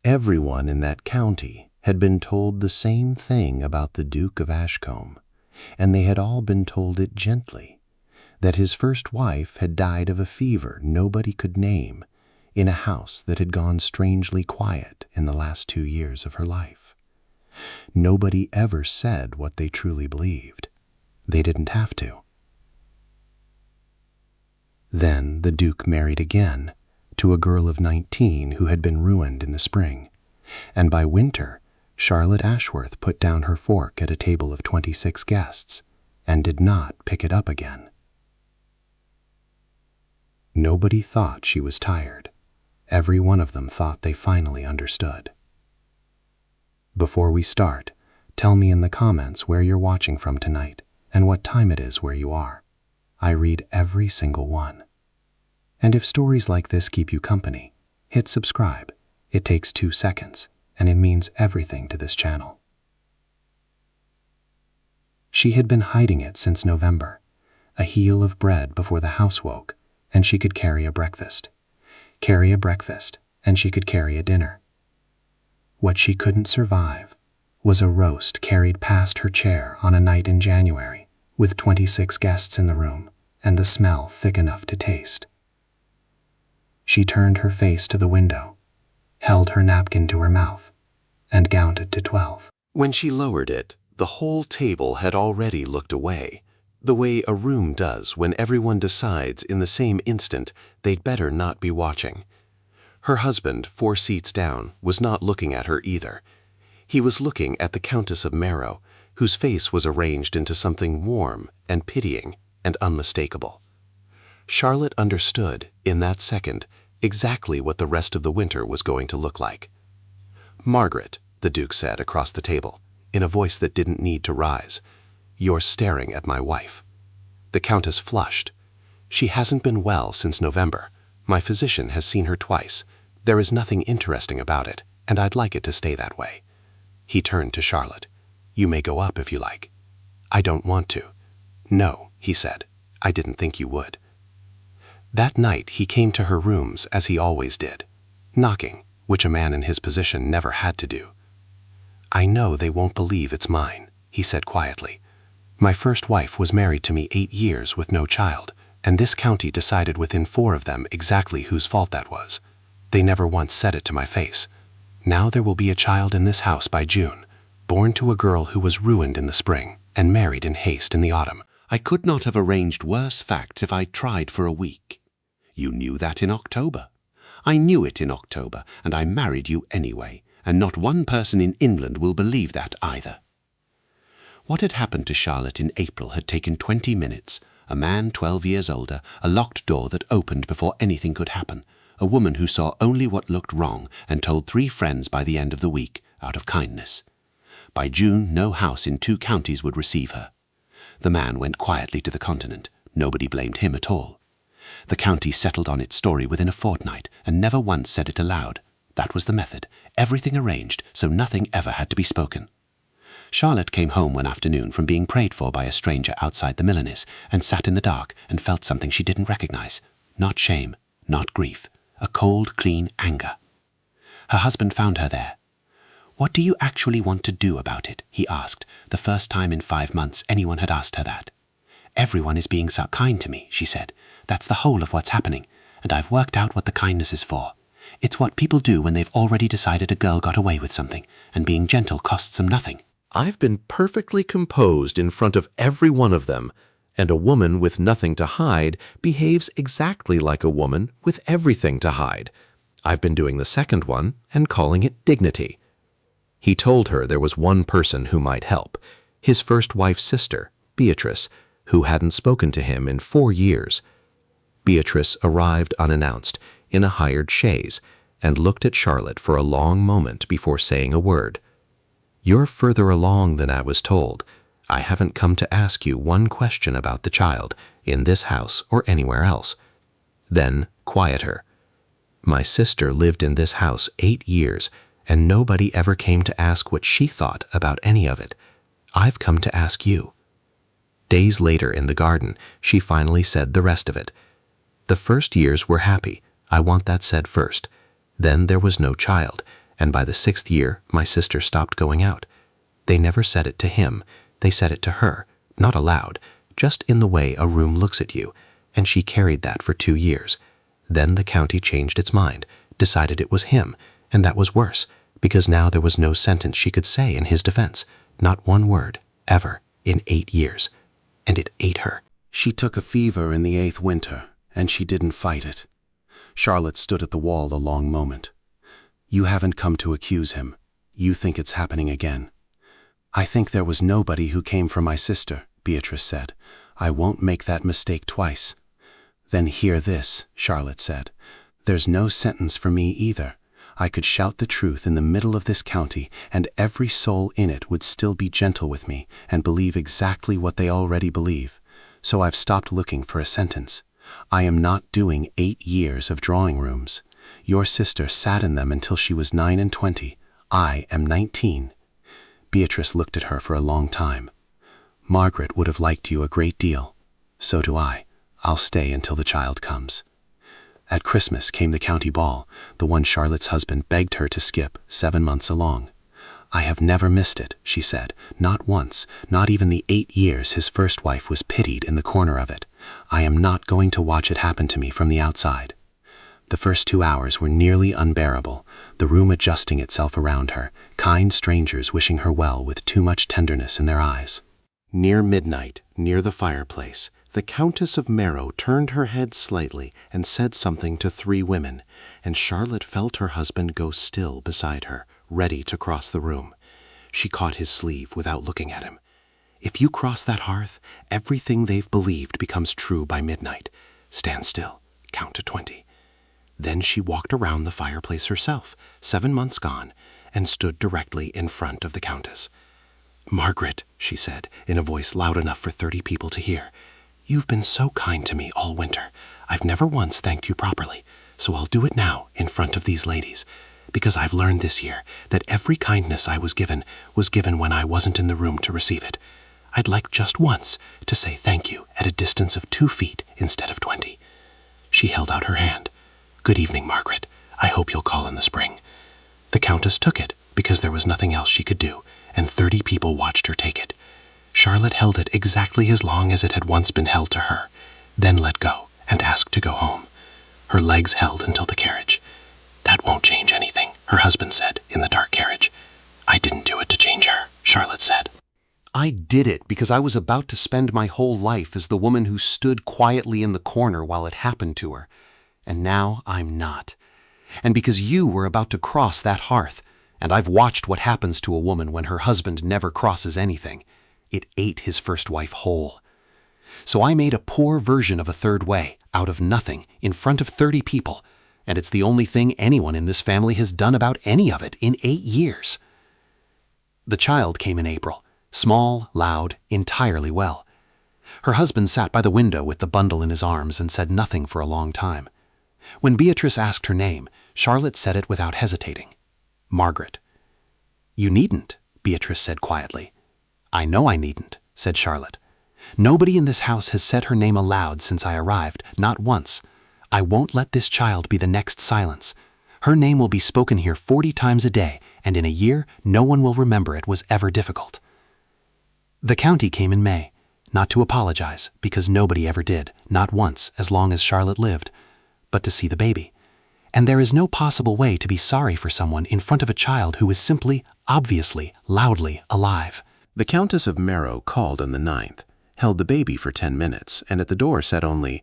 Everyone in that county had been told the same thing about the Duke of Ashcombe, and they had all been told it gently, that his first wife had died of a fever nobody could name in a house that had gone strangely quiet in the last 2 years of her life. Nobody ever said what they truly believed. They didn't have to. Then the Duke married again to a girl of 19 who had been ruined in the spring, and by winter, Charlotte Ashworth put down her fork at a table of 26 guests and did not pick it up again. Nobody thought she was tired. Every one of them thought they finally understood. Before we start, tell me in the comments where you're watching from tonight and what time it is where you are. I read every single one. And if stories like this keep you company, hit subscribe. It takes 2 seconds, and it means everything to this channel. She had been hiding it since November, a heel of bread before the house woke, and she could carry a breakfast. Carry a breakfast, and she could carry a dinner. What she couldn't survive was a roast carried past her chair on a night in January, with 26 guests in the room, and the smell thick enough to taste. She turned her face to the window, held her napkin to her mouth, and counted to 12. When she lowered it, the whole table had already looked away, the way a room does when everyone decides in the same instant they'd better not be watching. Her husband, 4 seats down, was not looking at her either. He was looking at the Countess of Marrow, whose face was arranged into something warm and pitying and unmistakable. Charlotte understood, in that second, exactly what the rest of the winter was going to look like. "Margaret," the Duke said across the table, in a voice that didn't need to rise, "you're staring at my wife." The Countess flushed. "She hasn't been well since November. My physician has seen her twice. There is nothing interesting about it, and I'd like it to stay that way." He turned to Charlotte. "You may go up if you like." "I don't want to." "No," he said. "I didn't think you would." That night he came to her rooms as he always did, knocking, which a man in his position never had to do. "I know they won't believe it's mine," he said quietly. "My first wife was married to me 8 years with no child, and this county decided within 4 of them exactly whose fault that was. They never once said it to my face. Now there will be a child in this house by June, born to a girl who was ruined in the spring and married in haste in the autumn. I could not have arranged worse facts if I'd tried for a week. You knew that in October. I knew it in October, and I married you anyway, and not one person in England will believe that either." What had happened to Charlotte in April had taken 20 minutes. A man 12 years older, a locked door that opened before anything could happen, a woman who saw only what looked wrong and told 3 friends by the end of the week, out of kindness. By June, no house in 2 counties would receive her. The man went quietly to the continent. Nobody blamed him at all. The county settled on its story within a fortnight and never once said it aloud. That was the method. Everything arranged, so nothing ever had to be spoken. Charlotte came home one afternoon from being prayed for by a stranger outside the milliner's and sat in the dark and felt something she didn't recognize. Not shame, not grief, a cold, clean anger. Her husband found her there. "What do you actually want to do about it?" he asked, the first time in 5 months anyone had asked her that. "Everyone is being so kind to me," she said. "That's the whole of what's happening, and I've worked out what the kindness is for. It's what people do when they've already decided a girl got away with something, and being gentle costs them nothing." I've been perfectly composed in front of every one of them, and a woman with nothing to hide behaves exactly like a woman with everything to hide. I've been doing the second one and calling it dignity. He told her there was one person who might help, his first wife's sister, Beatrice, who hadn't spoken to him in 4 years. Beatrice arrived unannounced, in a hired chaise, and looked at Charlotte for a long moment before saying a word. "You're further along than I was told. I haven't come to ask you one question about the child, in this house or anywhere else." Then, quieter. "My sister lived in this house 8 years, and nobody ever came to ask what she thought about any of it. I've come to ask you." Days later in the garden, she finally said the rest of it. "The first years were happy. I want that said first. Then there was no child, and by the 6th year, my sister stopped going out. They never said it to him. They said it to her, not aloud, just in the way a room looks at you, and she carried that for 2 years. Then the county changed its mind, decided it was him, and that was worse, because now there was no sentence she could say in his defense, not one word, ever, in 8 years. And it ate her. She took a fever in the 8th winter, and she didn't fight it. Charlotte stood at the wall a long moment. You haven't come to accuse him. You think it's happening again. I think there was nobody who came for my sister, Beatrice said. I won't make that mistake twice. Then hear this, Charlotte said. There's no sentence for me either. I could shout the truth in the middle of this county, and every soul in it would still be gentle with me and believe exactly what they already believe. So I've stopped looking for a sentence. I am not doing 8 years of drawing rooms. Your sister sat in them until she was 9 and 20. I am 19. Beatrice looked at her for a long time. Margaret would have liked you a great deal. So do I. I'll stay until the child comes. At Christmas came the county ball, the one Charlotte's husband begged her to skip 7 months along. I have never missed it, she said, not once, not even the 8 years his first wife was pitied in the corner of it. I am not going to watch it happen to me from the outside. The first 2 hours were nearly unbearable, the room adjusting itself around her, kind strangers wishing her well with too much tenderness in their eyes. Near midnight, near the fireplace, the Countess of Marrow turned her head slightly and said something to 3 women, and Charlotte felt her husband go still beside her, ready to cross the room. She caught his sleeve without looking at him. If you cross that hearth, everything they've believed becomes true by midnight. Stand still, count to 20. Then she walked around the fireplace herself, 7 months gone, and stood directly in front of the Countess. Margaret, she said, in a voice loud enough for 30 people to hear, you've been so kind to me all winter. I've never once thanked you properly, so I'll do it now in front of these ladies, because I've learned this year that every kindness I was given when I wasn't in the room to receive it. I'd like just once to say thank you at a distance of 2 feet instead of 20. She held out her hand. Good evening, Margaret. I hope you'll call in the spring. The Countess took it because there was nothing else she could do, and 30 people watched her take it. Charlotte held it exactly as long as it had once been held to her, then let go and asked to go home. Her legs held until the carriage. That won't change anything, her husband said in the dark carriage. I didn't do it to change her, Charlotte said. I did it because I was about to spend my whole life as the woman who stood quietly in the corner while it happened to her. And now I'm not. And because you were about to cross that hearth, and I've watched what happens to a woman when her husband never crosses anything. It ate his first wife whole. So I made a poor version of a third way, out of nothing, in front of 30 people, and it's the only thing anyone in this family has done about any of it in 8 years. The child came in April, small, loud, entirely well. Her husband sat by the window with the bundle in his arms and said nothing for a long time. When Beatrice asked her name, Charlotte said it without hesitating. Margaret. You needn't, Beatrice said quietly. I know I needn't, said Charlotte. Nobody in this house has said her name aloud since I arrived, not once. I won't let this child be the next silence. Her name will be spoken here 40 times a day, and in a year, no one will remember it was ever difficult. The county came in May, not to apologize, because nobody ever did, not once, as long as Charlotte lived, but to see the baby. And there is no possible way to be sorry for someone in front of a child who is simply, obviously, loudly alive. The Countess of Marrow called on the 9th, held the baby for 10 minutes, and at the door said only,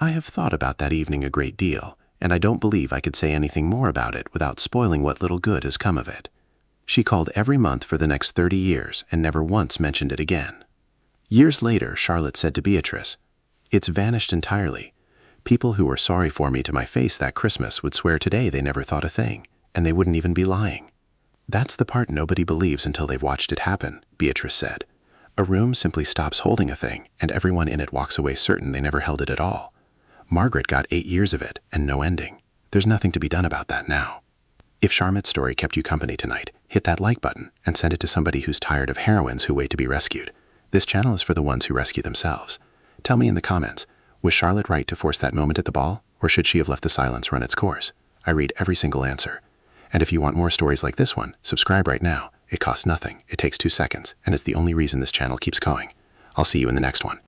I have thought about that evening a great deal, and I don't believe I could say anything more about it without spoiling what little good has come of it. She called every month for the next 30 years and never once mentioned it again. Years later, Charlotte said to Beatrice, It's vanished entirely. People who were sorry for me to my face that Christmas would swear today they never thought a thing, and they wouldn't even be lying. That's the part nobody believes until they've watched it happen, Beatrice said. A room simply stops holding a thing, and everyone in it walks away certain they never held it at all. Margaret got 8 years of it, and no ending. There's nothing to be done about that now. If Charmotte's story kept you company tonight, hit that like button and send it to somebody who's tired of heroines who wait to be rescued. This channel is for the ones who rescue themselves. Tell me in the comments, was Charlotte right to force that moment at the ball, or should she have left the silence run its course? I read every single answer. And if you want more stories like this one, subscribe right now. It costs nothing, it takes 2 seconds, and it's the only reason this channel keeps going. I'll see you in the next one.